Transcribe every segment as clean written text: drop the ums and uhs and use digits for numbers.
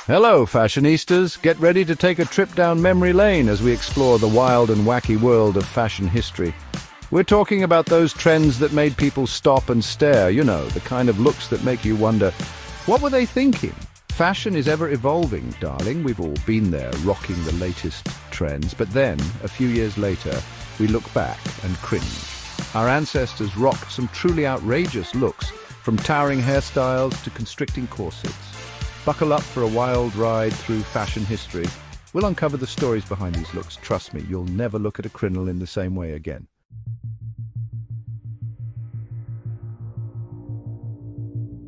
Hello, fashionistas. Get ready to take a trip down memory lane as we explore the wild and wacky world of fashion history. We're talking about those trends that made people stop and stare, you know, the kind of looks that make you wonder, what were they thinking? Fashion is ever evolving, darling. We've all been there, rocking the latest trends. But then, a few years later, we look back and cringe. Our ancestors rocked some truly outrageous looks, from towering hairstyles to constricting corsets. Buckle up for a wild ride through fashion history. We'll uncover the stories behind these looks. Trust me, you'll never look at a crinoline the same way again.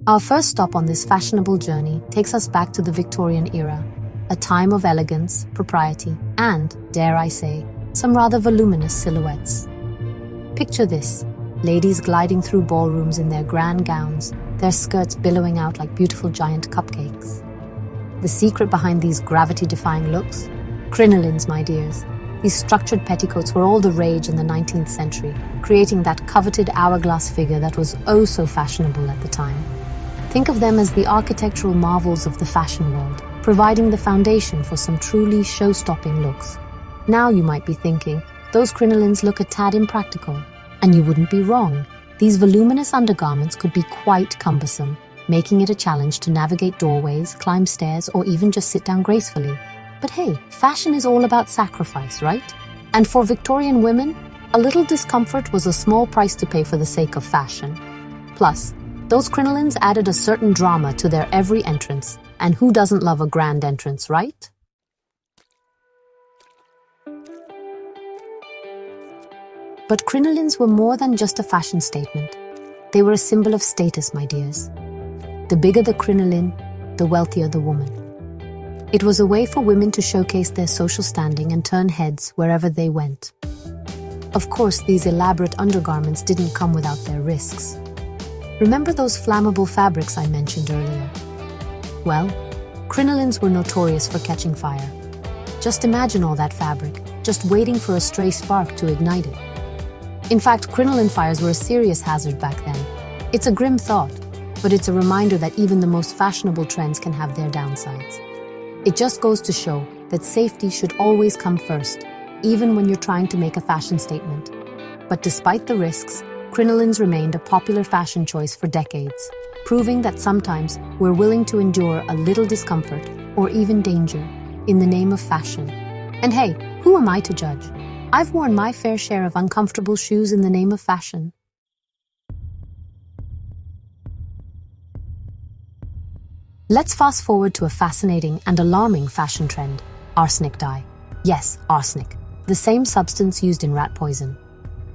Our first stop on this fashionable journey takes us back to the Victorian era, a time of elegance, propriety, and, dare I say, some rather voluminous silhouettes. Picture this, ladies gliding through ballrooms in their grand gowns, their skirts billowing out like beautiful giant cupcakes. The secret behind these gravity-defying looks? Crinolines, my dears. These structured petticoats were all the rage in the 19th century, creating that coveted hourglass figure that was oh so fashionable at the time. Think of them as the architectural marvels of the fashion world, providing the foundation for some truly show-stopping looks. Now you might be thinking, those crinolines look a tad impractical. And you wouldn't be wrong. These voluminous undergarments could be quite cumbersome, making it a challenge to navigate doorways, climb stairs, or even just sit down gracefully. But hey, fashion is all about sacrifice, right? And for Victorian women, a little discomfort was a small price to pay for the sake of fashion. Plus, those crinolines added a certain drama to their every entrance. And who doesn't love a grand entrance, right? But crinolines were more than just a fashion statement. They were a symbol of status, my dears. The bigger the crinoline, the wealthier the woman. It was a way for women to showcase their social standing and turn heads wherever they went. Of course, these elaborate undergarments didn't come without their risks. Remember those flammable fabrics I mentioned earlier? Well, crinolines were notorious for catching fire. Just imagine all that fabric, just waiting for a stray spark to ignite it. In fact, crinoline fires were a serious hazard back then. It's a grim thought, but it's a reminder that even the most fashionable trends can have their downsides. It just goes to show that safety should always come first, even when you're trying to make a fashion statement. But despite the risks, crinolines remained a popular fashion choice for decades, proving that sometimes we're willing to endure a little discomfort or even danger in the name of fashion. And hey, who am I to judge? I've worn my fair share of uncomfortable shoes in the name of fashion. Let's fast forward to a fascinating and alarming fashion trend, arsenic dye. Yes, arsenic, the same substance used in rat poison.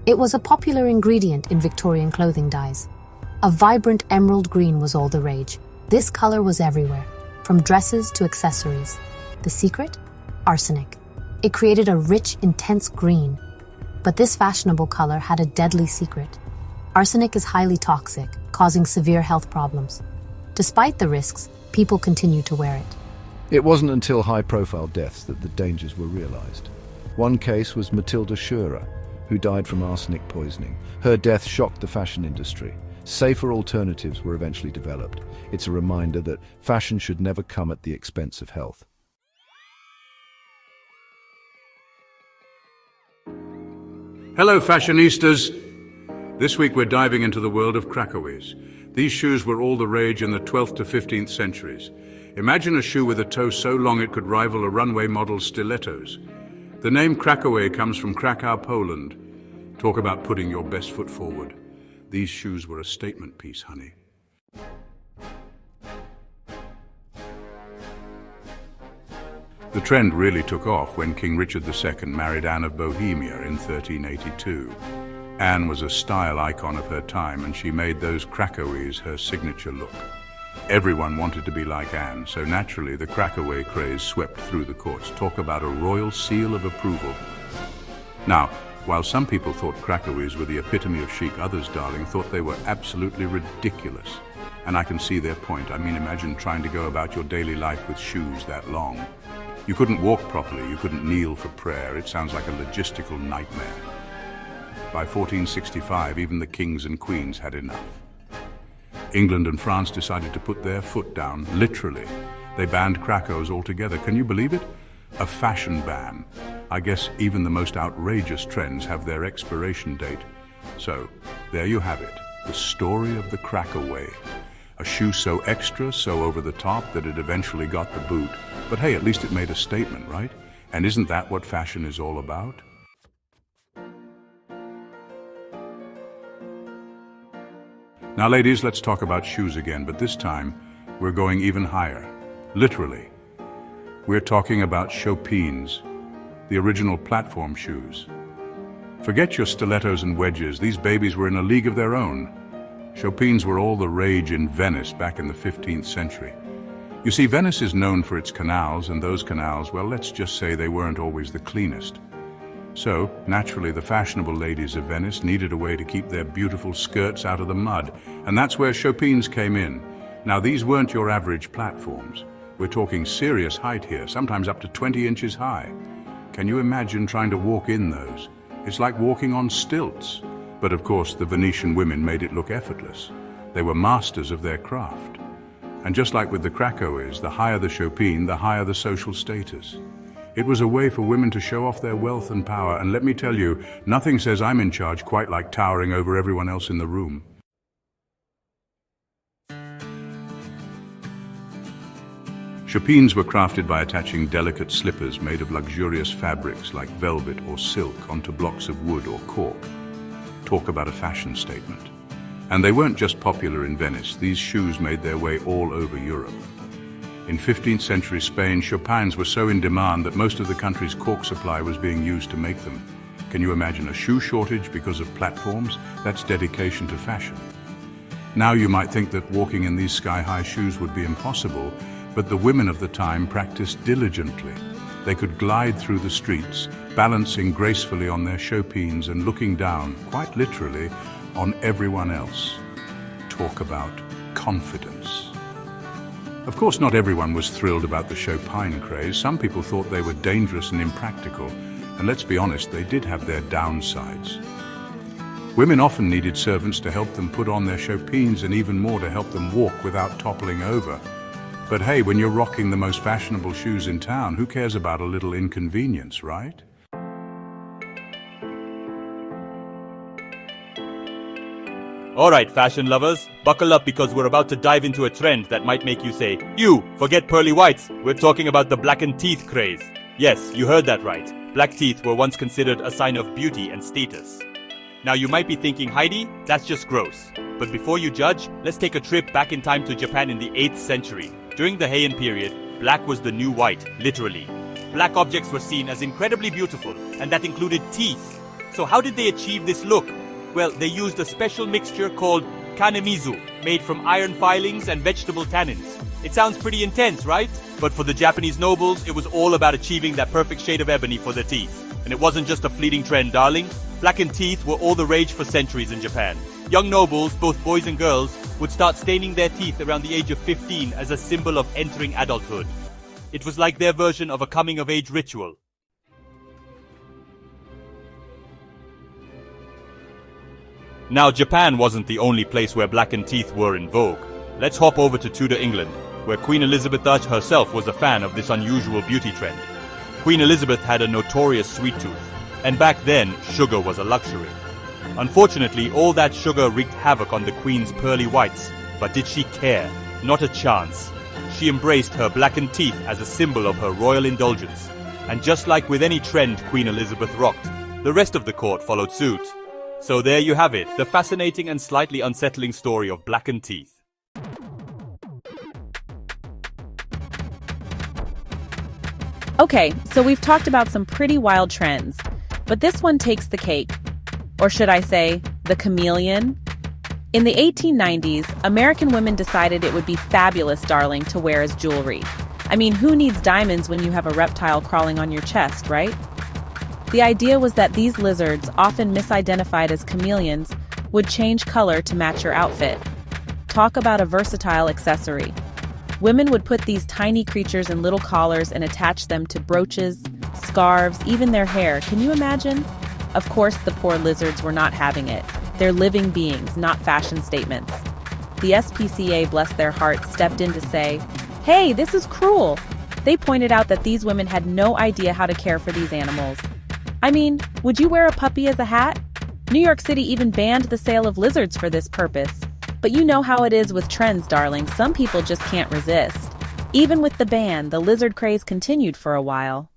It was a popular ingredient in Victorian clothing dyes. A vibrant emerald green was all the rage. This color was everywhere, from dresses to accessories. The secret? Arsenic. It created a rich, intense green. But this fashionable color had a deadly secret. Arsenic is highly toxic, causing severe health problems. Despite the risks, people continued to wear it. It wasn't until high-profile deaths that the dangers were realized. One case was Matilda Scheurer, who died from arsenic poisoning. Her death shocked the fashion industry. Safer alternatives were eventually developed. It's a reminder that fashion should never come at the expense of health. Hello, fashionistas! This week we're diving into the world of Crackowes. These shoes were all the rage in the 12th to 15th centuries. Imagine a shoe with a toe so long it could rival a runway model's stilettos. The name Cracowe comes from Krakow, Poland. Talk about putting your best foot forward. These shoes were a statement piece, honey. The trend really took off when King Richard II married Anne of Bohemia in 1382. Anne was a style icon of her time, and she made those Crackowes her signature look. Everyone wanted to be like Anne, so naturally the Cracowe craze swept through the courts. Talk about a royal seal of approval. Now, while some people thought Crackowes were the epitome of chic, others, darling, thought they were absolutely ridiculous. And I can see their point. I mean, imagine trying to go about your daily life with shoes that long. You couldn't walk properly, you couldn't kneel for prayer. It sounds like a logistical nightmare. By 1465, even the kings and queens had enough. England and France decided to put their foot down, literally, They banned Crackowes altogether. Can you believe it? A fashion ban. I guess even the most outrageous trends have their expiration date. So, there you have it, the story of the Crackowes. A shoe so extra, so over the top that it eventually got the boot. But hey, at least it made a statement, right? And isn't that what fashion is all about? Now ladies, let's talk about shoes again, but this time we're going even higher. Literally. We're talking about chopines, the original platform shoes. Forget your stilettos and wedges, these babies were in a league of their own. Chopines were all the rage in Venice back in the 15th century. You see, Venice is known for its canals, and those canals, well, let's just say they weren't always the cleanest. So, naturally, the fashionable ladies of Venice needed a way to keep their beautiful skirts out of the mud, and that's where chopines came in. Now, these weren't your average platforms. We're talking serious height here, sometimes up to 20 inches high. Can you imagine trying to walk in those? It's like walking on stilts. But of course, the Venetian women made it look effortless. They were masters of their craft. And just like with the Crackowes, the higher the chopine, the higher the social status. It was a way for women to show off their wealth and power, and let me tell you, nothing says I'm in charge quite like towering over everyone else in the room. Chopines were crafted by attaching delicate slippers made of luxurious fabrics like velvet or silk onto blocks of wood or cork. Talk about a fashion statement. And they weren't just popular in Venice, these shoes made their way all over Europe. In 15th century Spain, chopines were so in demand that most of the country's cork supply was being used to make them. Can you imagine a shoe shortage because of platforms? That's dedication to fashion. Now you might think that walking in these sky-high shoes would be impossible, but the women of the time practiced diligently. They could glide through the streets, balancing gracefully on their chopines and looking down, quite literally, on everyone else. Talk about confidence. Of course, not everyone was thrilled about the chopine craze. Some people thought they were dangerous and impractical, and let's be honest, they did have their downsides. Women often needed servants to help them put on their chopines and even more to help them walk without toppling over. But hey, when you're rocking the most fashionable shoes in town, who cares about a little inconvenience, right? Alright, fashion lovers, buckle up because we're about to dive into a trend that might make you say, "You, forget pearly whites, we're talking about the blackened teeth craze." Yes, you heard that right. Black teeth were once considered a sign of beauty and status. Now you might be thinking, Heidi, that's just gross. But before you judge, let's take a trip back in time to Japan in the 8th century. During the Heian period, black was the new white, literally. Black objects were seen as incredibly beautiful, and that included teeth. So how did they achieve this look? Well, they used a special mixture called kanemizu, made from iron filings and vegetable tannins. It sounds pretty intense, right? But for the Japanese nobles, it was all about achieving that perfect shade of ebony for their teeth. And it wasn't just a fleeting trend, darling. Blackened teeth were all the rage for centuries in Japan. Young nobles, both boys and girls, would start staining their teeth around the age of 15 as a symbol of entering adulthood. It was like their version of a coming-of-age ritual. Now, Japan wasn't the only place where blackened teeth were in vogue. Let's hop over to Tudor England, where Queen Elizabeth herself was a fan of this unusual beauty trend. Queen Elizabeth had a notorious sweet tooth, and back then, sugar was a luxury. Unfortunately, all that sugar wreaked havoc on the Queen's pearly whites, but did she care? Not a chance. She embraced her blackened teeth as a symbol of her royal indulgence. And just like with any trend Queen Elizabeth rocked, the rest of the court followed suit. So there you have it, the fascinating and slightly unsettling story of blackened teeth. Okay, so we've talked about some pretty wild trends, but this one takes the cake. Or should I say, the chameleon? In the 1890s, American women decided it would be fabulous, darling, to wear as jewelry. I mean, who needs diamonds when you have a reptile crawling on your chest, right? The idea was that these lizards, often misidentified as chameleons, would change color to match your outfit. Talk about a versatile accessory. Women would put these tiny creatures in little collars and attach them to brooches, scarves, even their hair. Can you imagine? Of course, the poor lizards were not having it. They're living beings, not fashion statements. The SPCA, bless their hearts, stepped in to say, Hey, this is cruel. They pointed out that these women had no idea how to care for these animals. I mean, would you wear a puppy as a hat? New York City even banned the sale of lizards for this purpose. But you know how it is with trends, darling. Some people just can't resist. Even with the ban, the lizard craze continued for a while.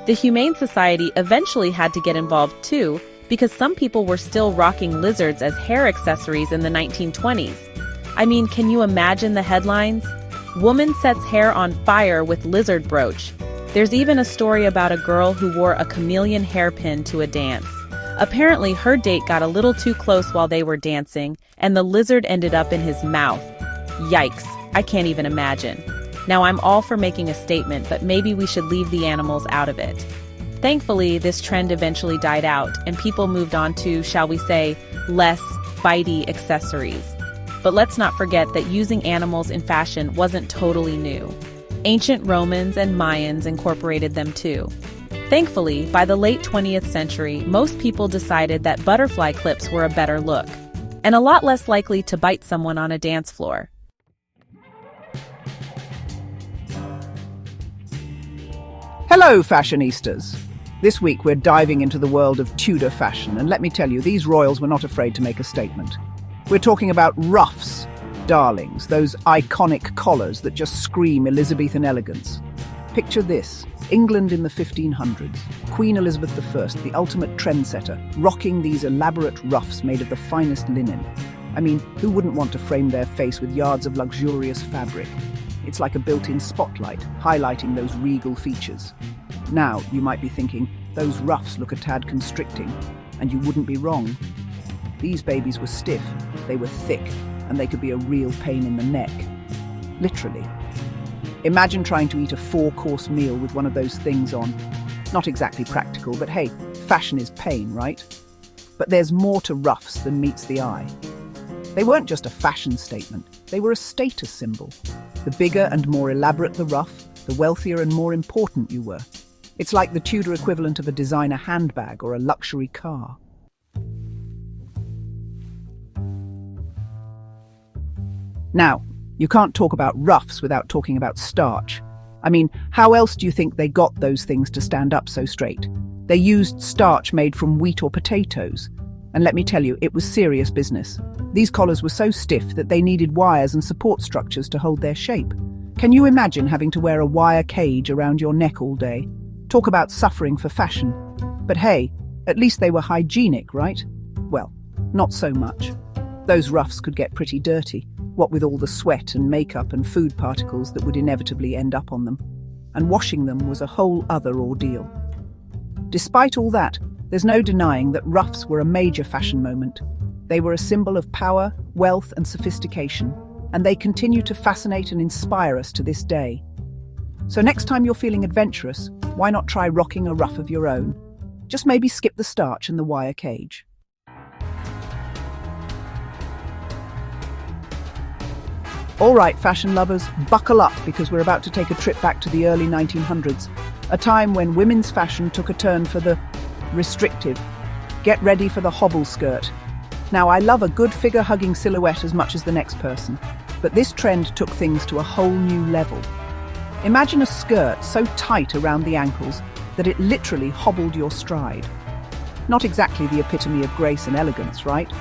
The Humane Society eventually had to get involved too, because some people were still rocking lizards as hair accessories in the 1920s. I mean, can you imagine the headlines? Woman sets hair on fire with lizard brooch. There's even a story about a girl who wore a chameleon hairpin to a dance. Apparently, her date got a little too close while they were dancing, and the lizard ended up in his mouth. Yikes, I can't even imagine. Now, I'm all for making a statement, but maybe we should leave the animals out of it. Thankfully, this trend eventually died out, and people moved on to, shall we say, less bitey accessories. But let's not forget that using animals in fashion wasn't totally new. Ancient Romans and Mayans incorporated them too. Thankfully, by the late 20th century, most people decided that butterfly clips were a better look, and a lot less likely to bite someone on a dance floor. Hello, fashionistas! This week we're diving into the world of Tudor fashion, and let me tell you, these royals were not afraid to make a statement. We're talking about ruffs, darlings, those iconic collars that just scream Elizabethan elegance. Picture this, England in the 1500s, Queen Elizabeth I, the ultimate trendsetter, rocking these elaborate ruffs made of the finest linen. I mean, who wouldn't want to frame their face with yards of luxurious fabric? It's like a built-in spotlight, highlighting those regal features. Now, you might be thinking, those ruffs look a tad constricting, and you wouldn't be wrong. These babies were stiff, they were thick, and they could be a real pain in the neck. Literally. Imagine trying to eat a 4-course meal with one of those things on. Not exactly practical, but hey, fashion is pain, right? But there's more to ruffs than meets the eye. They weren't just a fashion statement, they were a status symbol. The bigger and more elaborate the ruff, the wealthier and more important you were. It's like the Tudor equivalent of a designer handbag or a luxury car. Now, you can't talk about ruffs without talking about starch. I mean, how else do you think they got those things to stand up so straight? They used starch made from wheat or potatoes. And let me tell you, it was serious business. These collars were so stiff that they needed wires and support structures to hold their shape. Can you imagine having to wear a wire cage around your neck all day? Talk about suffering for fashion. But hey, at least they were hygienic, right? Well, not so much. Those ruffs could get pretty dirty, what with all the sweat and makeup and food particles that would inevitably end up on them. And washing them was a whole other ordeal. Despite all that, there's no denying that ruffs were a major fashion moment. They were a symbol of power, wealth, and sophistication, and they continue to fascinate and inspire us to this day. So next time you're feeling adventurous, why not try rocking a ruff of your own? Just maybe skip the starch and the wire cage. All right, fashion lovers, buckle up because we're about to take a trip back to the early 1900s, a time when women's fashion took a turn for the restrictive. Get ready for the hobble skirt. Now, I love a good figure-hugging silhouette as much as the next person, but this trend took things to a whole new level. Imagine a skirt so tight around the ankles that it literally hobbled your stride. Not exactly the epitome of grace and elegance, right?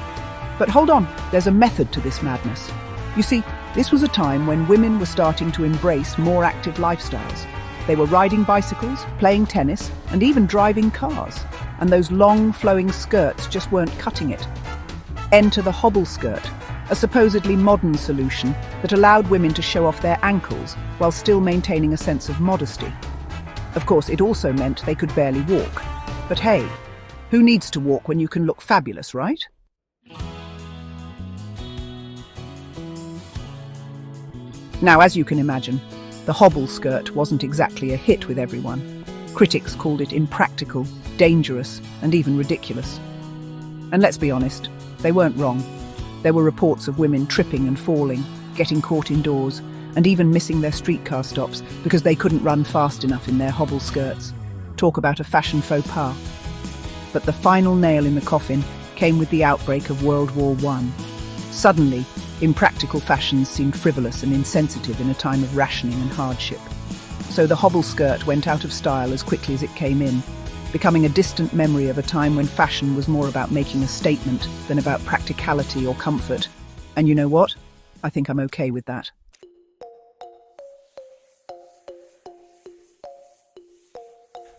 But hold on, there's a method to this madness. You see, this was a time when women were starting to embrace more active lifestyles. They were riding bicycles, playing tennis, and even driving cars. And those long, flowing skirts just weren't cutting it. Enter the hobble skirt, a supposedly modern solution that allowed women to show off their ankles while still maintaining a sense of modesty. Of course, it also meant they could barely walk. But hey, who needs to walk when you can look fabulous, right? Now, as you can imagine, the hobble skirt wasn't exactly a hit with everyone. Critics called it impractical, dangerous, and even ridiculous. And let's be honest, they weren't wrong. There were reports of women tripping and falling, getting caught indoors, and even missing their streetcar stops because they couldn't run fast enough in their hobble skirts. Talk about a fashion faux pas. But the final nail in the coffin came with the outbreak of World War I. Suddenly, impractical fashions seemed frivolous and insensitive in a time of rationing and hardship. So the hobble skirt went out of style as quickly as it came in, becoming a distant memory of a time when fashion was more about making a statement than about practicality or comfort. And you know what? I think I'm okay with that.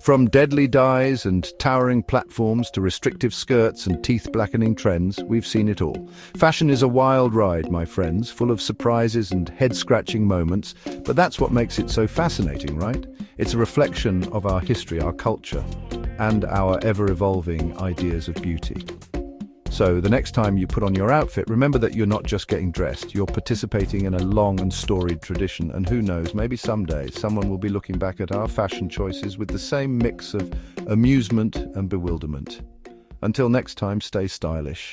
From deadly dyes and towering platforms to restrictive skirts and teeth-blackening trends, we've seen it all. Fashion is a wild ride, my friends, full of surprises and head-scratching moments, but that's what makes it so fascinating, right? It's a reflection of our history, our culture, and our ever-evolving ideas of beauty. So the next time you put on your outfit, remember that you're not just getting dressed, you're participating in a long and storied tradition, and who knows, maybe someday someone will be looking back at our fashion choices with the same mix of amusement and bewilderment. Until next time, stay stylish.